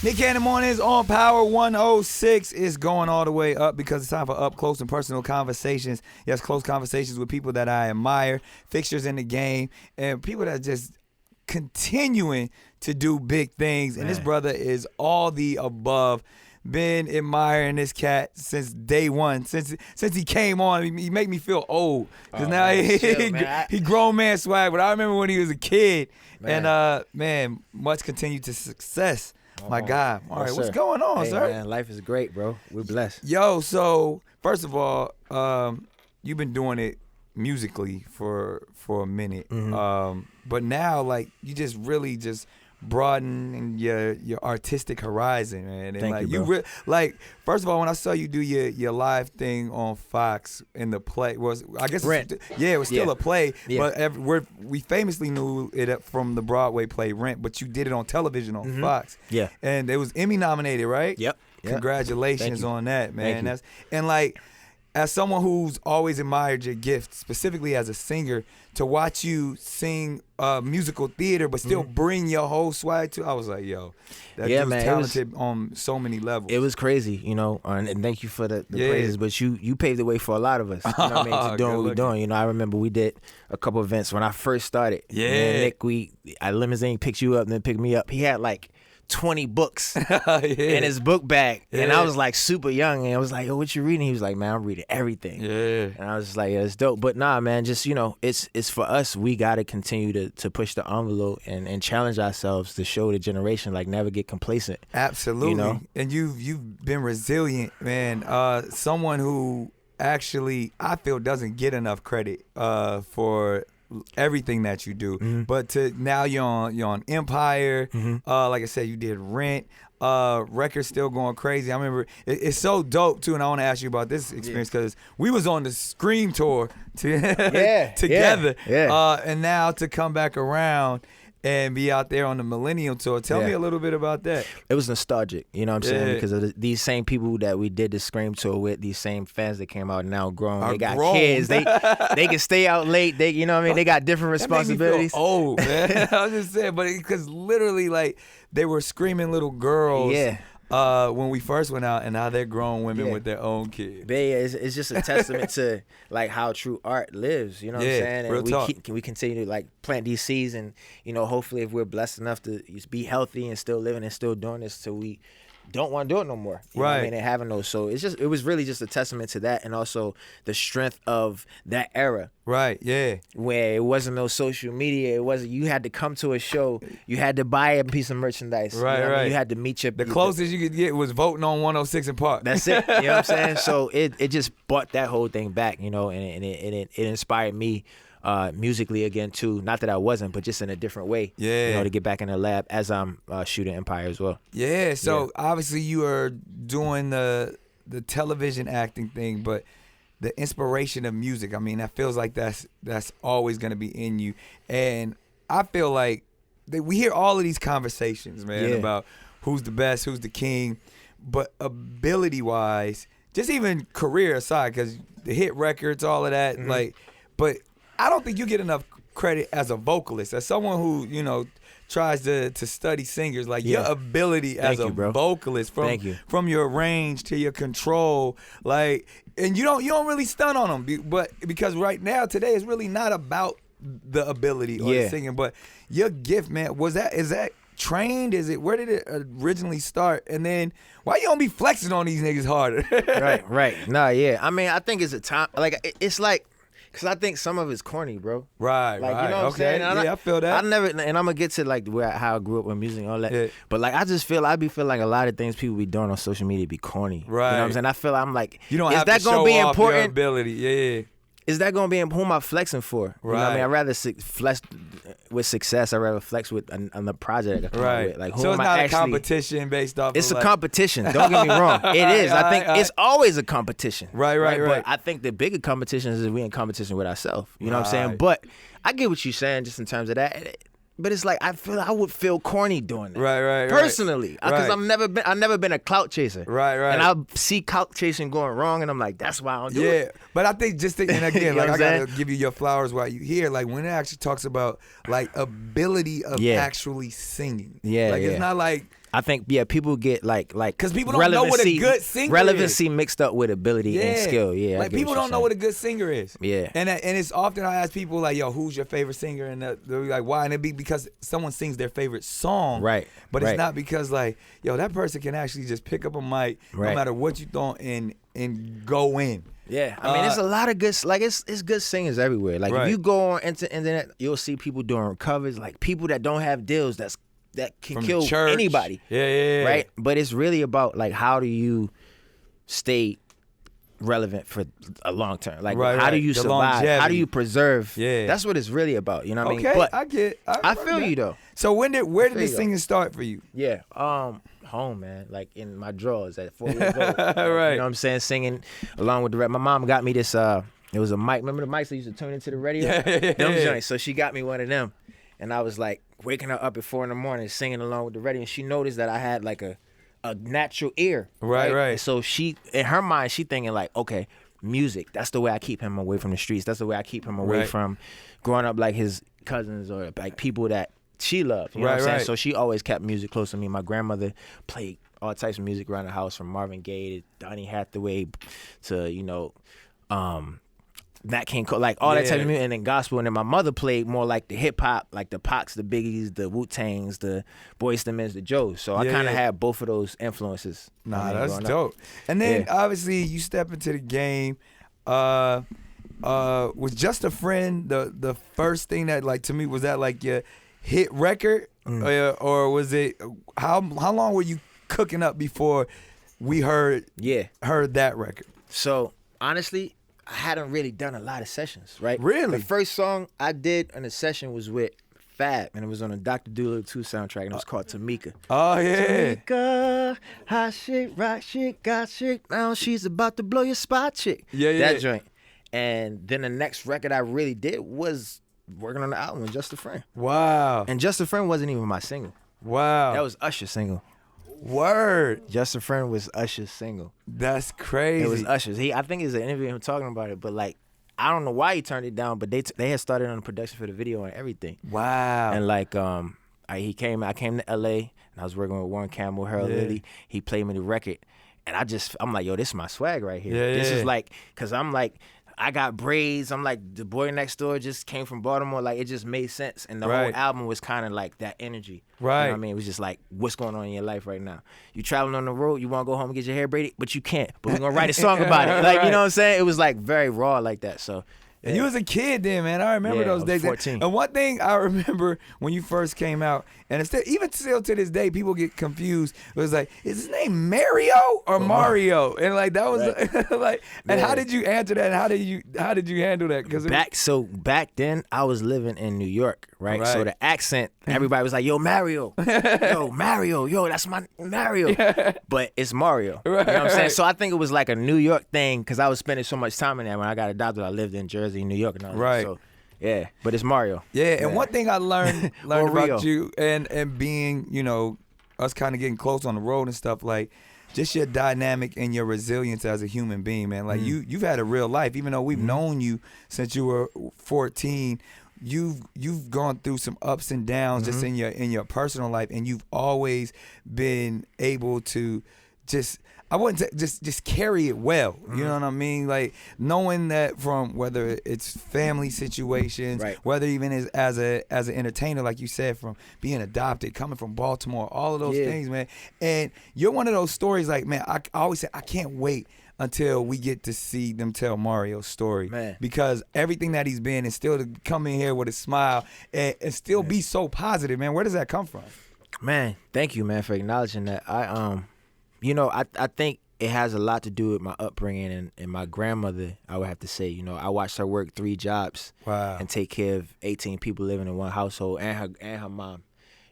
Nick Cannon Mornings on Power 106 is going all the way up because it's time for up close and personal conversations. Yes, close conversations with people that I admire, fixtures in the game, and people that just continuing to do big things. And this brother is all the above. Been admiring this cat since day one. Since he came on, he make me feel old. Because now he grown man swag. But I remember when he was a kid. Man. And man, much continued to success. My God. All right, what's going on, sir? Man, life is great, bro. We're blessed. Yo, so first of all, you've been doing it musically for a minute. Mm-hmm. But now, like, you just really just broaden your artistic horizon, man. And Thank you, bro. First of all, when I saw you do your live thing on Fox in the play, it was still a play, but we famously knew it from the Broadway play Rent, but you did it on television on Fox. Yeah. And it was Emmy nominated, right? Yep. Congratulations on that, man. As someone who's always admired your gift, specifically as a singer, to watch you sing musical theater but still bring your whole swag to, I was like, yo, that dude's talented on so many levels. It was crazy, you know, and thank you for the praises, but you paved the way for a lot of us, you know what I mean, to doing what we're doing. You know, I remember we did a couple events when I first started. Yeah. And Nick, I limousine picked you up and then picked me up. He had like 20 books in his book bag. And I was like super young and I was like, yo, what you reading? He was like, man, I'm reading everything. Yeah. And I was just like, yeah, it's dope. But nah, man, just, you know, it's for us. We got to continue to push the envelope and challenge ourselves to show the generation, like, never get complacent. Absolutely. You know? And you've been resilient, man. Someone who actually, I feel, doesn't get enough credit for everything that you do, but now you're on Empire. Like I said, you did Rent. Records still going crazy. I remember it's so dope too, and I want to ask you about this experience because we was on the Scream tour together. And now to come back around and be out there on the Millennial Tour. Tell me a little bit about that. It was nostalgic, you know what I'm saying? Because of these same people that we did the Scream Tour with, these same fans that came out now grown. They got kids. They can stay out late. They, you know what I mean? They got different responsibilities. That made me feel old, man. I was just saying, but because literally, like, they were screaming little girls. When we first went out, and now they're grown women with their own kids. It's just a testament to like how true art lives. You know what I'm saying? And real talk. We continue to like plant these seeds, and you know, hopefully, if we're blessed enough to be healthy and still living and still doing this, till we don't want to do it no more. You know what I mean? And having those. So it was really just a testament to that, and also the strength of that era. Right, yeah. Where it wasn't no social media. It wasn't, you had to come to a show. You had to buy a piece of merchandise. Right, you know right. I mean? You had to meet your... The closest you could get was voting on 106 in Park. That's it. You know what I'm saying? So it just brought that whole thing back, you know, and it inspired me musically again too. Not that I wasn't, but just in a different way. Yeah. You know, to get back in the lab as I'm shooting Empire as well. Yeah. So obviously you are doing the television acting thing, but the inspiration of music, I mean, that feels like that's always going to be in you. And I feel like we hear all of these conversations, man, about who's the best, who's the king, but ability-wise, just even career aside, because the hit records, all of that, but I don't think you get enough credit as a vocalist, as someone who, you know, tries to study singers, like your ability as a vocalist, from your range to your control, like, and you don't really stun on them, but because right now today is really not about the ability or the singing, but your gift, man. Is that trained? Where did it originally start? And then why you don't be flexing on these niggas harder? right. Nah, yeah. I mean, I think it's a time, like, it's like, because I think some of it's corny, bro. Right, like, you know what I'm saying? I feel that. I never, and I'm gonna get to like how I grew up with music and all that. Yeah. But like, I just feel like a lot of things people be doing on social media be corny. Right. You know what I'm saying? I feel I'm like, you don't is have that to gonna show be off important? Your ability. Yeah. Is that gonna be who am I flexing for? Right. You know what I mean? I'd rather flex with success. I'd rather flex with on the project. I come up with. Like, who so it's am not I a competition based off. It's of a competition. Don't get me wrong. It is. I think it's always a competition. Right. But I think the bigger competition is we in competition with ourselves. You know what I'm saying? But I get what you're saying just in terms of that. But it's like I would feel corny doing that. Right. Personally, because I've never been a clout chaser. Right. And I see clout chasing going wrong, and I'm like, that's why I don't do it. Yeah, but I think and again, you know like I gotta give you your flowers while you here. Like when it actually talks about like ability of actually singing. Yeah, like it's not like I think people get like because people don't know what a good singer relevancy is. mixed up with ability and skill. Yeah, like people don't know what a good singer is. Yeah, and it's often I ask people like, yo, who's your favorite singer? And they're like, why? And it be because someone sings their favorite song, right? But it's not because like, yo, that person can actually just pick up a mic, no matter what you thought, and go in. Yeah, I mean, there's a lot of good, like it's good singers everywhere. Like if you go on internet, you'll see people doing covers, like people that don't have deals that can From kill church. anybody. Yeah. Right? But it's really about like how do you stay relevant for a long term? Like how do you survive? Longevity. How do you preserve? Yeah. That's what it's really about. You know what I mean? Okay, But I get. I feel you though. So where did the singing start for you? Yeah. Home, man. Like in my drawers at 4 years old. Right. You know what I'm saying? Singing along with the rap. My mom got me this it was a mic. Remember the mics that used to turn into the radio? Yeah. Them joints. So she got me one of them. And I was like waking her up at 4 a.m, singing along with the radio. And she noticed that I had like a natural ear. Right. And so she, in her mind, she thinking like, okay, music. That's the way I keep him away from the streets. That's the way I keep him away from growing up like his cousins or like people that she loved. You know what I'm saying? So she always kept music close to me. My grandmother played all types of music around the house, from Marvin Gaye to Donny Hathaway to, Nat King Cole, like all that type of music, and then gospel. And then my mother played more like the hip hop, like the Pacs, the Biggies, the Wu-Tangs, the Boyz II Men, the Joes. So I kind of had both of those influences. Nah, that's dope. And then obviously you step into the game. Was Just a Friend the first thing that, like, to me, was that like your hit record, or was it how long were you cooking up before we heard that record? So honestly, I hadn't really done a lot of sessions, right? Really? The first song I did in a session was with Fab, and it was on a Dr. Dolittle 2 soundtrack, and it was called Tamika. Oh, yeah. Tamika, hot shit, rock shit, got shit, now she's about to blow your spot, chick. Yeah. That joint. And then the next record I really did was working on the album with Just a Friend. Wow. And Just a Friend wasn't even my single. Wow. That was Usher's single. Word. Just a Friend was Usher's single. That's crazy. It was Usher's. I think it's an interview of him talking about it, but like, I don't know why he turned it down, but they had started on the production for the video and everything. Wow. And like, I came to LA and I was working with Warren Campbell, Harold Lilly. He played me the record, and I'm like, yo, this is my swag right here. This is like, cause I'm like, I got braids. I'm like, the boy next door just came from Baltimore. Like, it just made sense. And the whole album was kind of like that energy. Right. You know what I mean? It was just like, what's going on in your life right now? You traveling on the road, you want to go home and get your hair braided, but you can't. But we're going to write a song about it. Like, you know what I'm saying? It was like very raw like that. So. And you was a kid then, man. I remember those days. 14. And one thing I remember when you first came out, and it's still to this day, people get confused. It was like, is his name Mario or Mario? And like that was like, and how did you answer that? And how did you handle that? Because back then I was living in New York, right? So the accent, everybody was like, yo, Mario, yo, that's my Mario, but it's Mario. You know what I'm saying? So I think it was like a New York thing because I was spending so much time in there. When I got adopted, I lived in Jersey, New York, and all that. So, yeah, but it's Mario. Yeah, and one thing I learned about you and being, you know, us kind of getting close on the road and stuff, like just your dynamic and your resilience as a human being, man. Like you've had a real life, even though we've known you since you were 14. You've gone through some ups and downs just in your personal life, and you've always been able to just carry it well. You know what I mean? Like knowing that from whether it's family situations, whether even as an entertainer, like you said, from being adopted, coming from Baltimore, all of those things, man. And you're one of those stories. Like, man, I always say I can't wait until we get to see them tell Mario's story, man. Because everything that he's been, and still to come in here with a smile and still be so positive, man. Where does that come from? Man, thank you, man, for acknowledging that. You know, I think it has a lot to do with my upbringing and my grandmother, I would have to say. You know, I watched her work 3 jobs and take care of 18 people living in one household and her mom.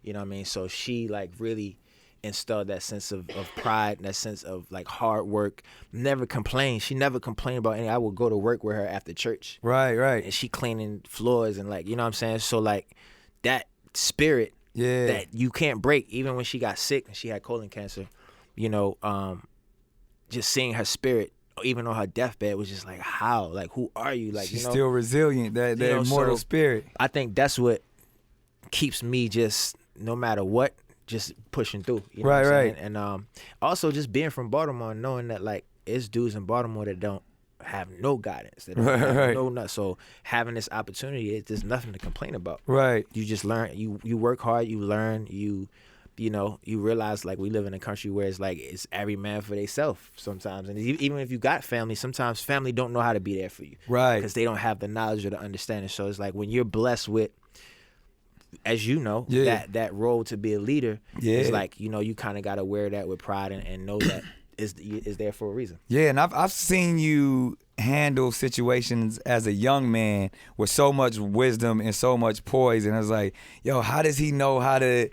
You know what I mean? So she like really instilled that sense of pride and that sense of like hard work. Never complained. She never complained about anything. I would go to work with her after church. Right. And she cleaning floors and like, you know what I'm saying? So like that spirit that you can't break, even when she got sick and she had colon cancer. You know, just seeing her spirit, even on her deathbed, was just like, how? Like, who are you? Like, she's you know, still resilient, that immortal spirit. I think that's what keeps me just, no matter what, just pushing through. You know Right, what I'm right. saying? And also just being from Baltimore, knowing that like it's dudes in Baltimore that don't have no guidance. They don't have no nut. So having this opportunity, there's nothing to complain about. Right. You just learn. You work hard. You learn. You know, you realize like we live in a country where it's like it's every man for themselves sometimes. And even if you got family, sometimes family don't know how to be there for you. Right. Because they don't have the knowledge or the understanding. So it's like when you're blessed with, as you know, that role to be a leader, it's like, you know, you kind of got to wear that with pride and know that is there for a reason. Yeah, and I've seen you handle situations as a young man with so much wisdom and so much poise, and I was like, yo, how does he know how to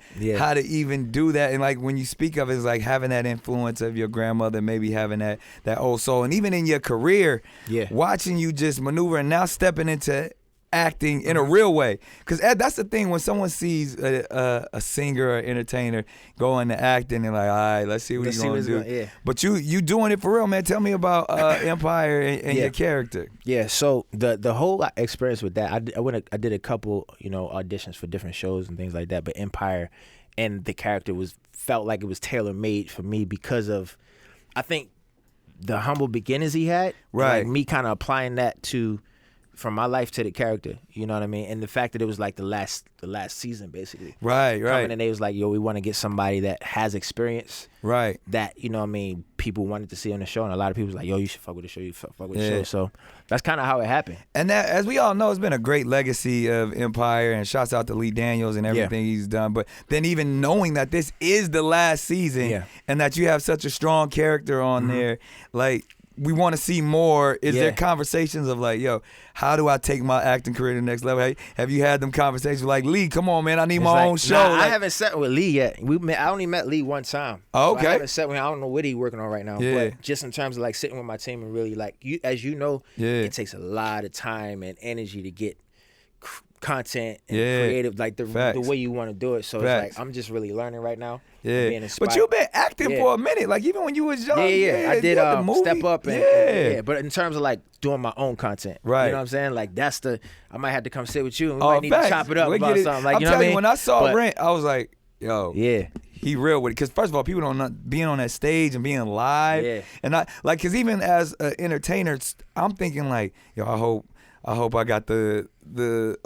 even do that? And like when you speak of it, it's like having that influence of your grandmother, maybe having that old soul, and even in your career, watching you just maneuver and now stepping into acting in a real way, because that's the thing, when someone sees a singer or entertainer go into acting, they're like, all right, let's see what he's gonna do. But you doing it for real, man. Tell me about Empire and your character. So the whole experience with that, I did a couple, you know, auditions for different shows and things like that, but Empire and the character felt like it was tailor made for me because of, I think, the humble beginnings he had, right? Like me kind of applying that from my life to the character, you know what I mean? And the fact that it was like the last season, basically. Right. And they was like, yo, we want to get somebody that has experience. Right. That, you know what I mean, people wanted to see on the show. And a lot of people was like, yo, you should fuck with the show. You fuck with the show. So that's kind of how it happened. And that, as we all know, it's been a great legacy of Empire, and shouts out to Lee Daniels and everything he's done. But then even knowing that this is the last season and that you have such a strong character on there, like, we want to see more. Is there conversations of like, yo, how do I take my acting career to the next level? Hey, have you had them conversations like, Lee, come on, man, I need my own show? I haven't sat with Lee yet. I only met Lee one time. Oh, okay. So I haven't sat with him. I don't know what he's working on right now. But just in terms of like sitting with my team and really like, as you know, it takes a lot of time and energy to get content and creative, like the way you want to do it. So it's like I'm just really learning right now. Being inspired. But you've been acting for a minute, like even when you was young. I did Step Up and but in terms of like doing my own content, right? You know what I'm saying? Like I might have to come sit with you and we might need to chop it up about something. Like, you know what I mean? When I saw Rent, I was like, yo, he real with it. Because first of all, people don't know, being on that stage and being live, and I like, because even as an entertainer, I'm thinking like, yo, I hope I got the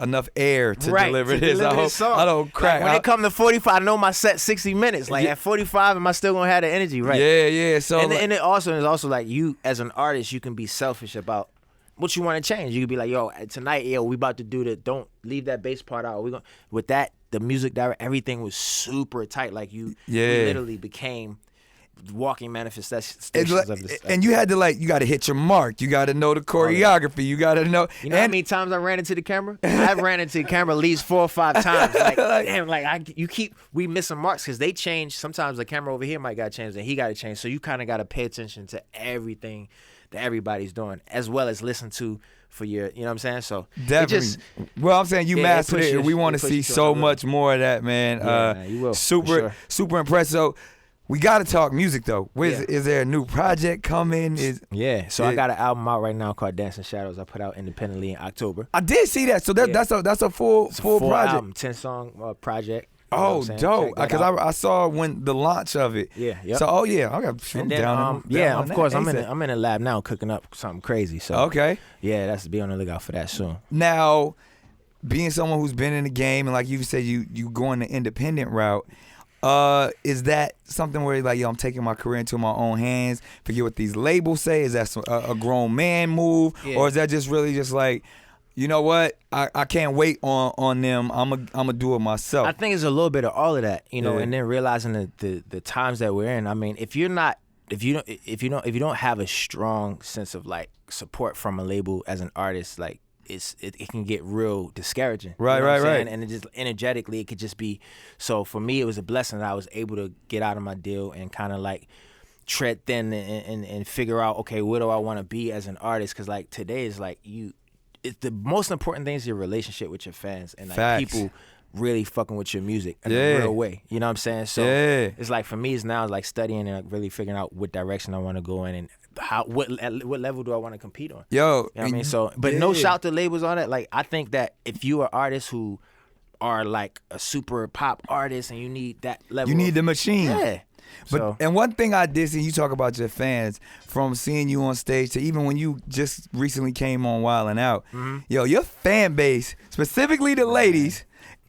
enough air to deliver this. I hope I don't crack. Like when it come to 45, I know my set 60 minutes. Like at 45, am I still gonna have the energy? Right. Yeah. So and it also is also like, you as an artist, you can be selfish about what you want to change. You could be like, yo, tonight, we about to do don't leave that bass part out. We gonna with that, the music director, everything was super tight. Like we literally became walking manifestations of this. And you had to you got to hit your mark. You got to know the choreography. You got to know. You know how many times I ran into the camera? I ran into the camera at least 4 or 5 times. Like, damn, we missing marks because they change. Sometimes the camera over here might got changed and he got to change. So you kind of got to pay attention to everything that everybody's doing, as well as listen to for your, you know what I'm saying? So definitely. I'm saying you mastered it. We want to see so much more of that, man. Man, you will. Super impressed. So we got to talk music, though. Is there a new project coming? So I got an album out right now called Dancing Shadows. I put out independently in October. I did see that. So that's a full project. Album, 10-song project. Oh, dope! Because I saw when the launch of it. So I got down. Of course, I'm in the lab now cooking up something crazy. So that's be on the lookout for that soon. Now, being someone who's been in the game and like you said, you going the independent route. Is that something where like, yo, I'm taking my career into my own hands, forget what these labels say? Is that a grown man move? Or is that just really just like, you know what, I can't wait on them, I'm a do it myself? I think it's a little bit of all of that, you know, and then realizing the times that we're in. I mean, if you don't have a strong sense of like support from a label as an artist, like it can get real discouraging. Right. And it just energetically, it could just be. So for me, it was a blessing that I was able to get out of my deal and kind of like tread thin and figure out, okay, what do I want to be as an artist? Because like today is like the most important thing is your relationship with your fans and like people really fucking with your music in a real way. You know what I'm saying? So it's like for me, it's now like studying and like really figuring out what direction I want to go in and what level do I want to compete on? Yo, you know what I mean? So, but no shout to labels on it. Like I think that if you are artists who are like a super pop artist and you need that level. You need the machine. Yeah. But and one thing I did see, you talk about your fans, from seeing you on stage to even when you just recently came on Wild 'N Out, yo, your fan base, specifically the ladies,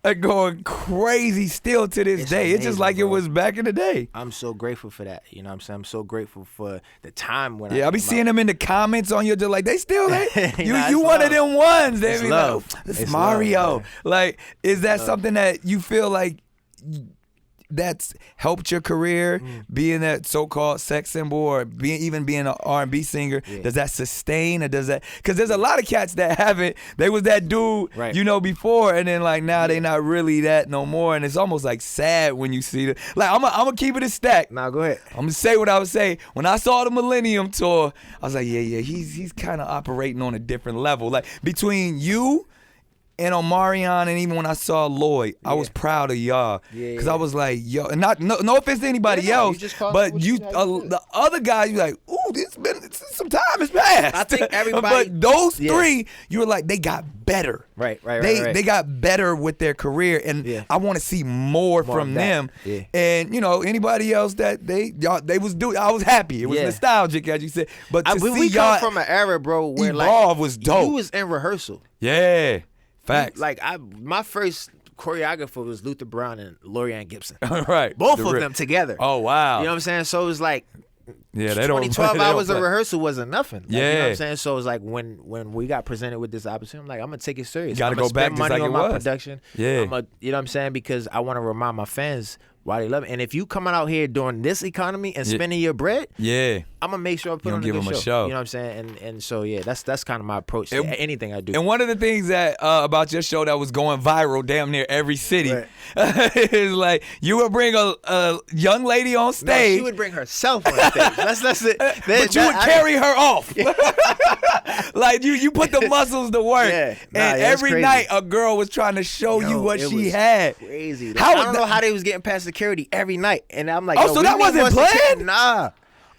are going crazy still to this day. Amazing, it's just like it was back in the day. I'm so grateful for that. You know what I'm saying? I'm so grateful for the time when I be seeing them in the comments on your, like, they still, you one love. of them ones. They It's be love. like, it's It's Mario. love, like, is that something that you feel like that's helped your career, being that so-called sex symbol, or being an R&B singer? Does that sustain, or does that, because there's a lot of cats that haven't, they was that dude, you know, before, and then like now they not really that no more, and it's almost like sad when you see the, like, I'm gonna keep it a stack. Nah, go ahead. I'm gonna say what I would say. When I saw the Millennium Tour, I was like, yeah, he's kind of operating on a different level. Like, between you and Omarion, and even when I saw Lloyd, I was proud of y'all, because I was like, yo, and no offense to anybody else, but the other guys, you like, ooh, this been some time has passed. I think everybody, but those three, you were like, they got better. Right. They got better with their career, and I want to see more from them. Yeah. And you know, anybody else that they was doing, I was happy. It was nostalgic, as you said. But to see we y'all come from an era, bro, where evolve was dope. You was in rehearsal. Yeah. Facts. Like, my first choreographer was Luther Brown and Lorianne Gibson. Right. Both of them together. Oh, wow. You know what I'm saying? So it was like, yeah, they don't 12 hours of rehearsal wasn't nothing. Like, yeah. You know what I'm saying? So it was like, when we got presented with this opportunity, I'm like, I'm going to take it serious. Got to go back just money like on it my was. production. Yeah. You know what I'm saying? Because I want to remind my fans why they love it. And if you coming out here doing this economy and spending your bread, I'm gonna make sure I put on a good show. You know what I'm saying? And so that's kind of my approach to anything I do. And one of the things that about your show that was going viral damn near every city is like, you would bring a young lady on stage. No, she would bring herself on stage. That's it. But you would carry her off. Like, you put the muscles to work. Yeah. And every night a girl was trying to show you what she had. Crazy. I don't know how they was getting past security every night, and I'm like, so that wasn't planned? Nah.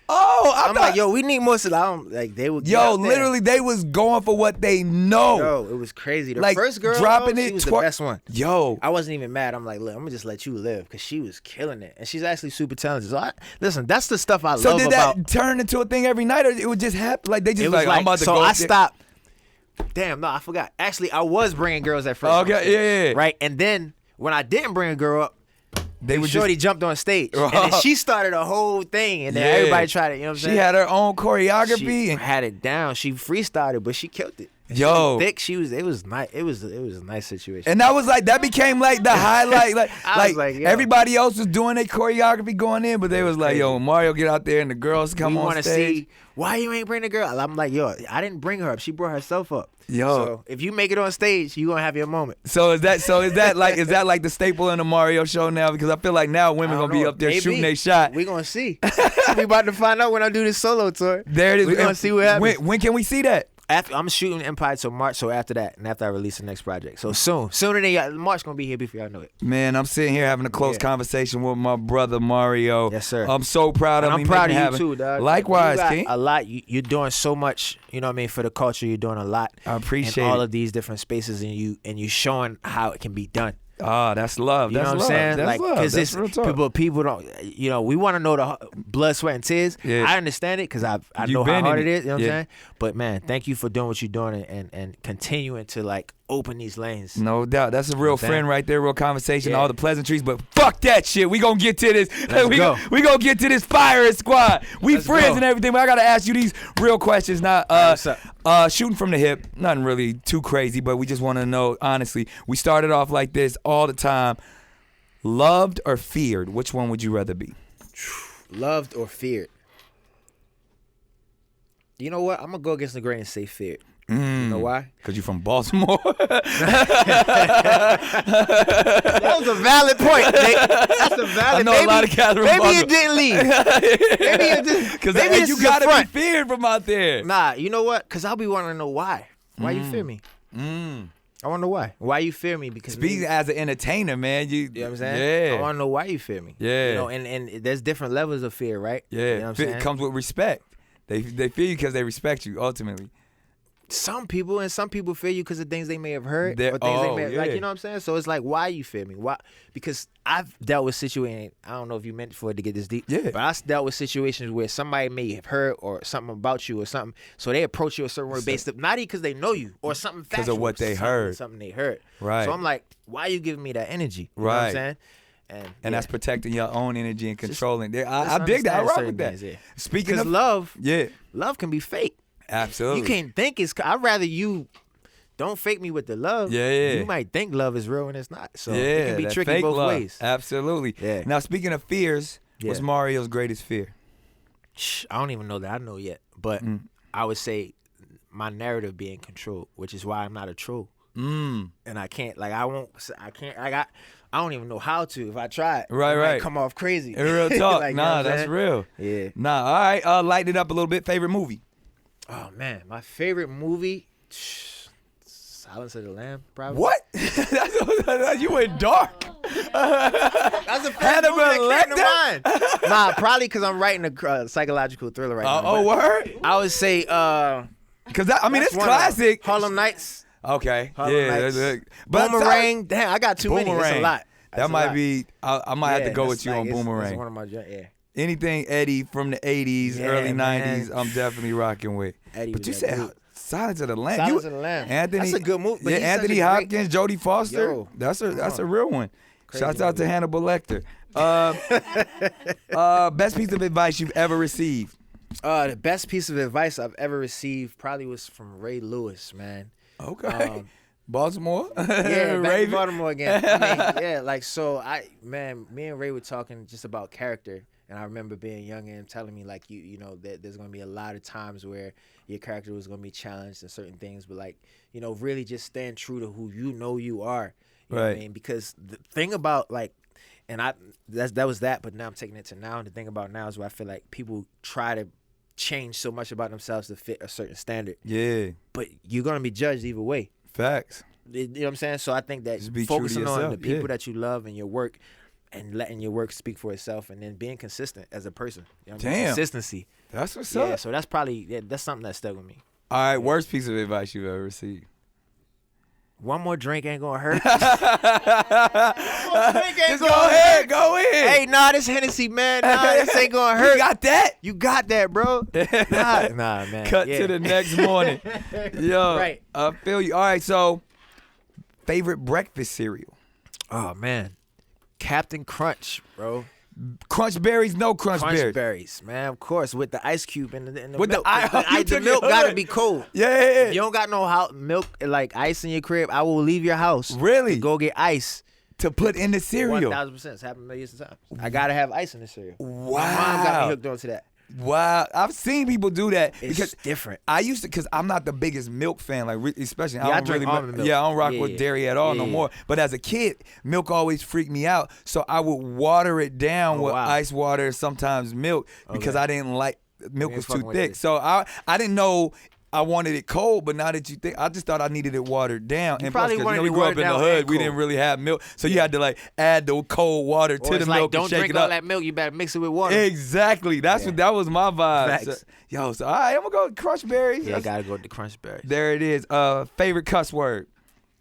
Oh, I'm like, yo, we need more. Like, they would. Literally, they was going for what they know. Yo, it was crazy. The like, first girl, dropping she was the best one. Yo, I wasn't even mad. I'm like, look, I'm gonna just let you live, because she was killing it, and she's actually super talented. So listen, that's the stuff I love about. So did that turn into a thing every night, or it would just happen? Like, they just like, I'm about to go. So I stopped. Damn, no, I forgot. Actually, I was bringing girls at first. Okay, yeah. Right, and then when I didn't bring a girl up, Shorty jumped on stage, and then she started a whole thing, and then everybody tried it. You know what I'm saying? She had her own choreography. She and had it down. She freestyled, but she killed it. Yo, thick. It was nice. It was a nice situation. And that became like the highlight. Like everybody else was doing their choreography going in, but they was like, yo, Mario, get out there, and the girls come on stage. See why you ain't bring the girl. I'm like, yo, I didn't bring her up. She brought herself up. Yo, so if you make it on stage, you gonna have your moment. So is that like the staple in the Mario show now? Because I feel like now women gonna be up there shooting their shot. We gonna see. We about to find out when I do this solo tour. There it is. We gonna see what happens. When can we see that? I'm shooting Empire till March, so after that, and after I release the next project. So sooner than y'all, March gonna be here before y'all know it. Man, I'm sitting here having a close conversation with my brother Mario. Yes, sir. I'm so proud of him. I'm proud of you too, dog. Likewise, King. A lot. You're doing so much. You know what I mean, for the culture. You're doing a lot. I appreciate all of these different spaces, and you showing how it can be done. Ah, that's love. You know what I'm saying? That's like, because it's people don't. You know, we want to know the blood, sweat, and tears. Yeah. I understand it because I know how hard it is. You know what I'm saying? But man, thank you for doing what you're doing and continuing to like open these lanes. No doubt. That's a real friend right there. Real conversation. All the pleasantries, but fuck that shit. We gonna get to this. We gonna get to this firing squad. Let's friends and everything. But I gotta ask you these real questions now. Shooting from the hip, nothing really too crazy, but we just want to know honestly. We started off like this all the time. Loved or feared? Which one would you rather be? Loved or feared? You know what? I'm gonna go against the grain and say feared. You know why? Because you're from Baltimore. That was a valid point, Nick. That's a valid. I know a lot of cats from Baltimore. Maybe it didn't leave. Maybe it didn't. Because you gotta be feared from out there. Nah, you know what? Because I'll be wanting to know why. Why you fear me? I want to know why. Why you fear me? Because speaking as an entertainer, man, you know what I'm saying? Yeah. I want to know why you fear me. Yeah. You know, and there's different levels of fear, right? Yeah. You know what I'm saying? It comes with respect. They fear you because they respect you ultimately. Some people feel you because of things they may have heard or things they may have, like, you know what I'm saying? So it's like, why you feel me? Why? Because I've dealt with situations, I don't know if you meant for it to get this deep, but I dealt with situations where somebody may have heard or something about you or something, so they approach you a certain way based up, not even because they know you or something factual. Because of what they heard. Something they heard. Right. So I'm like, why are you giving me that energy? You know what I'm saying? And that's protecting your own energy and controlling. I dig that. I rock with that. Things, Speaking of love, love can be fake. Absolutely. You can't think I'd rather you don't fake me with the love. You might think love is real and it's not. So it can be tricky both ways. Absolutely. Now, speaking of fears, what's Mario's greatest fear? I don't even know that I know yet. But I would say my narrative being controlled, which is why I'm not a troll. And I can't, like, I don't even know how to. If I try it, right. Might come off crazy. In real talk. Like, nah, that's real. Yeah. Nah, all right. Lighten it up a little bit. Favorite movie? Oh, man. My favorite movie, Silence of the Lamb, probably. What? You went dark. That's the first movie that came to mind. Nah, probably because I'm writing a psychological thriller right now. Oh, word? I would say, because it's classic. Harlem Nights. Okay. Harlem Nights. Boomerang. Damn, I got too many. That's a lot. That might be. I might have to go with you on Boomerang. That's one of my Anything Eddie from the 80s, early 90s, I'm definitely rocking with. Eddie, but you said Silence of the Lamb. Silence of the Lamb. Anthony, that's a good movie. Anthony Hopkins, Jodie Foster. That's a real one. Shouts out to Hannibal Lecter. Best piece of advice you've ever received? The best piece of advice I've ever received probably was from Ray Lewis, man. Okay. Baltimore? Yeah, back to Baltimore again. Me and Ray were talking just about character. And I remember being young and telling me, like, you know, that there's going to be a lot of times where your character was going to be challenged in certain things. But, like, you know, really just stand true to who you know you are. You know what I mean? Because the thing about, like, and that was that, but now I'm taking it to now. And the thing about now is where I feel like people try to change so much about themselves to fit a certain standard. Yeah. But you're going to be judged either way. Facts. You know what I'm saying? So I think that focusing on the people that you love and your work and letting your work speak for itself and then being consistent as a person. You know what I mean? Consistency. That's what's up. Yeah, so that's probably, that's something that stuck with me. All right, worst piece of advice you've ever received? One more drink ain't gonna hurt. Just go ahead, go in. Hey, this Hennessy, man. This ain't gonna hurt. You got that? You got that, bro. Nah, man. Cut to the next morning. Yo, right. I feel you. All right, so favorite breakfast cereal? Oh, man. Captain Crunch, bro. Crunch berries, no crunch berries. Crunch berries, man, of course, with the ice cube and the with milk. The milk gotta be cold. Yeah. If you don't got no milk, like ice in your crib, I will leave your house. Really? To go get ice. To put in the cereal. 1,000%. It's happened millions of times. I gotta have ice in the cereal. Wow. My mom got me hooked onto that. Wow, I've seen people do that. It's because different. I used to, because I'm not the biggest milk fan, like especially I drink almond milk. Yeah, I don't rock with dairy at all no more. But as a kid, milk always freaked me out, so I would water it down with ice water, sometimes milk, because I didn't like milk was too thick. So I didn't know I wanted it cold, but now that you think, I just thought I needed it watered down. You and probably plus, wanted we it grew up in the watered hood, down we didn't really have milk, so you had to like add the cold water to the milk and shake it up. Don't drink all that milk, you better mix it with water. Exactly, that was my vibe. So, all right, I'm gonna go with crunch berries. Yeah, I gotta go with the crunch berries. There it is. Favorite cuss word?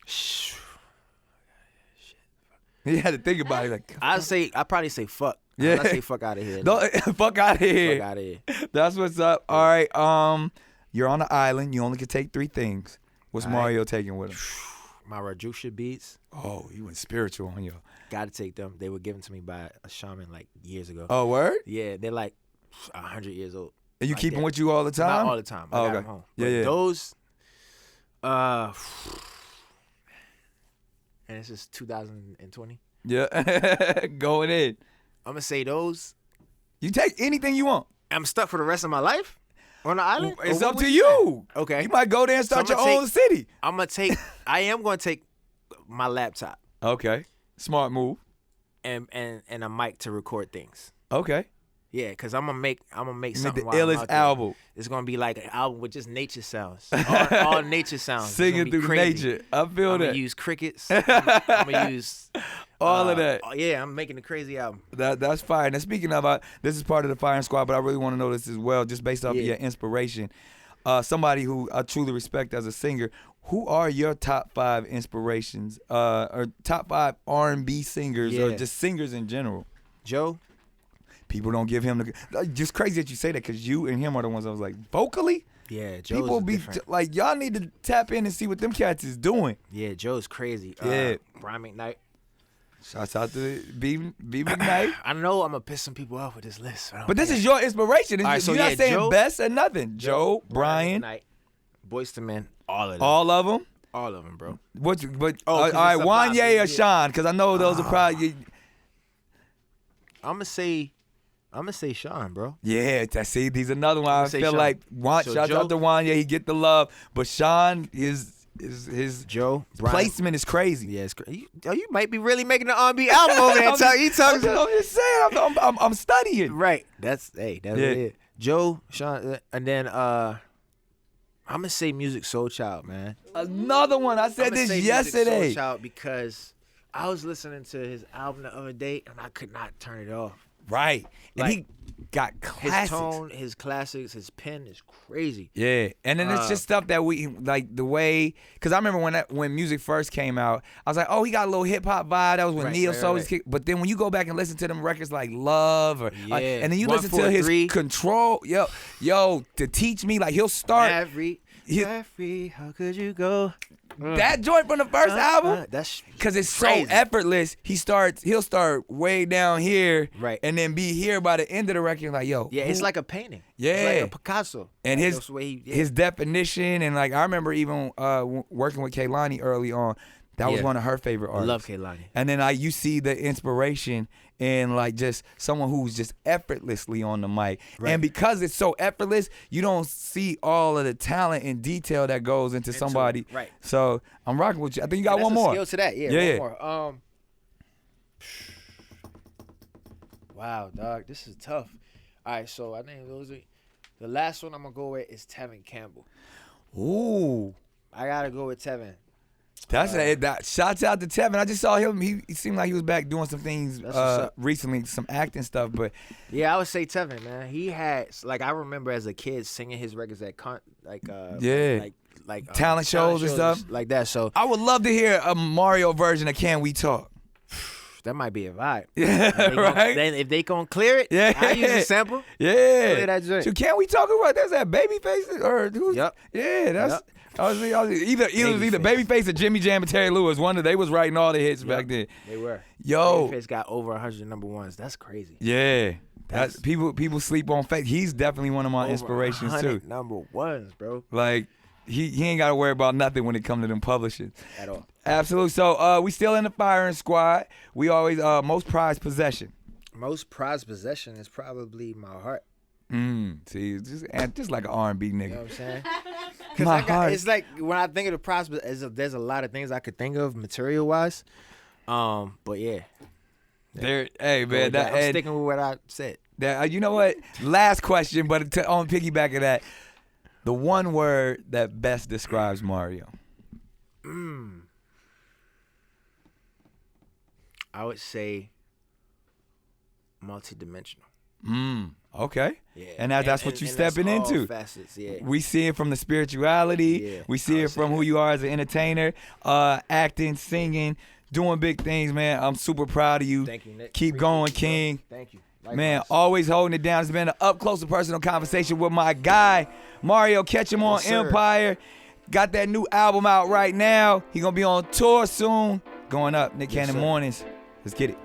Shit. You had to think about it. Like, I probably say fuck. Yeah, I say fuck out of here. Fuck out of here. Fuck out of here. That's what's up. All right. You're on an island. You only can take 3 things. What's Mario taking with him? My Juicy Beets. Oh, you went spiritual on your. Gotta take them. They were given to me by a shaman like years ago. Oh, word? Yeah, they're like 100 years old. And you keep them with you all the time? Not all the time. I got them home. Yeah. Those, and this is 2020. Yeah, going in. I'm gonna say those. You take anything you want. I'm stuck for the rest of my life on the island. It's up to you. Okay. You might go there and start your own city. I am gonna take my laptop. Okay. Smart move. And a mic to record things. Okay. Yeah, cause I'm gonna make something. The illest album. It's gonna be like an album with just nature sounds, all nature sounds. Singing through nature. I feel I'm that. gonna use crickets. I'm gonna use all of that. Yeah, I'm making a crazy album. That's fire. Now speaking of, this is part of the firing squad, but I really want to know this as well, just based off of your inspiration. somebody who I truly respect as a singer, who are your top 5 inspirations, or top 5 R&B singers, or just singers in general? Joe. People don't give him the. Just crazy that you say that, because you and him are the ones I was like, vocally. Yeah, Joe's people be like, y'all need to tap in and see what them cats is doing. Yeah, Joe's crazy. Yeah, Brian McKnight. Shouts out to B McKnight. I know I'm gonna piss some people off with this list, but this is your inspiration. Right, so you're not saying Joe, best or nothing. Joe, Brian, McKnight, Boyz II Men, all of them. All of them. All of them, bro. All right, Wanye or Sean? Because I know those are probably. I'm gonna say Sean, bro. Yeah, see, he's another one. I feel Sean. like shout out to Wanye, he get the love, but Sean his Joe placement is crazy. Yeah, it's crazy. You might be really making an R&B album over there. I'm just saying, I'm studying. Right. That's it. Joe, Sean, and then I'm gonna say Music Soul Child, man. Another one. I said this yesterday. Music Soul Child, because I was listening to his album the other day and I could not turn it off. Right. And like, he got classics. His tone, his classics, his pen is crazy. Yeah. And then it's just stuff that we, like the way, because I remember when music first came out, I was like, oh, he got a little hip-hop vibe. That was when Neo Soul was kicked. But then when you go back and listen to them records like Love, or and then you listen to his Control, yo, to teach me, like he'll start. Jeffrey, how could you go? That joint from the first album, that's because it's crazy. so effortless. He'll start way down here, right, and then be here by the end of the record. Like, yo, it's like a painting. Yeah, it's like a Picasso. And his definition, and like I remember even working with Kehlani early on. That was one of her favorite artists. I love Kehlani. And then you see the inspiration in like just someone who's just effortlessly on the mic. Right. And because it's so effortless, you don't see all of the talent and detail that goes into somebody. Right. So I'm rocking with you. I think you got one more. Skill to that. Yeah. One more. Wow, dog, this is tough. All right, so I think the last one I'm gonna go with is Tevin Campbell. Ooh. I gotta go with Tevin. That's shouts out to Tevin. I just saw him. He seemed like he was back doing some things recently, some acting stuff. But yeah, I would say Tevin, man. He had, like, I remember as a kid singing his records at talent shows and stuff like that. So I would love to hear a Mario version of "Can We Talk." That might be a vibe. Yeah, right. Then if they gonna clear it, I use a sample. Yeah. Clear that joint. So can we talk about that's that Babyface or who's? Yep. Yeah, that's. Yep. Either Babyface or Jimmy Jam and Terry Lewis. They was writing all the hits back then. They were. Yo, Babyface got over 100 number ones. That's crazy. Yeah, that's people sleep on Faith. He's definitely one of my inspirations too. Number ones, bro. Like he ain't got to worry about nothing when it comes to them publishing at all. Absolutely. So we still in the firing squad. We always most prized possession. Most prized possession is probably my heart. See, just like an R&B nigga. You know what I'm saying? Because it's like when I think of the prized, there's a lot of things I could think of material wise. But yeah. Hey man, I'm sticking with what I said. You know what? Last question, but on piggyback of that, the one word that best describes Mario. I would say multidimensional. Okay. Yeah. And that's what you're stepping into. Facets, yeah. We see it from the spirituality. Yeah, we see it from who you are as an entertainer, acting, singing, doing big things, man. I'm super proud of you. Thank you, Nick. Keep going, King. Thank you. Man, always holding it down. It's been an up close and personal conversation with my guy, Mario. Catch him on Empire. Got that new album out right now. He gonna be on tour soon. Going up, Nick Cannon Mornings. Let's get it.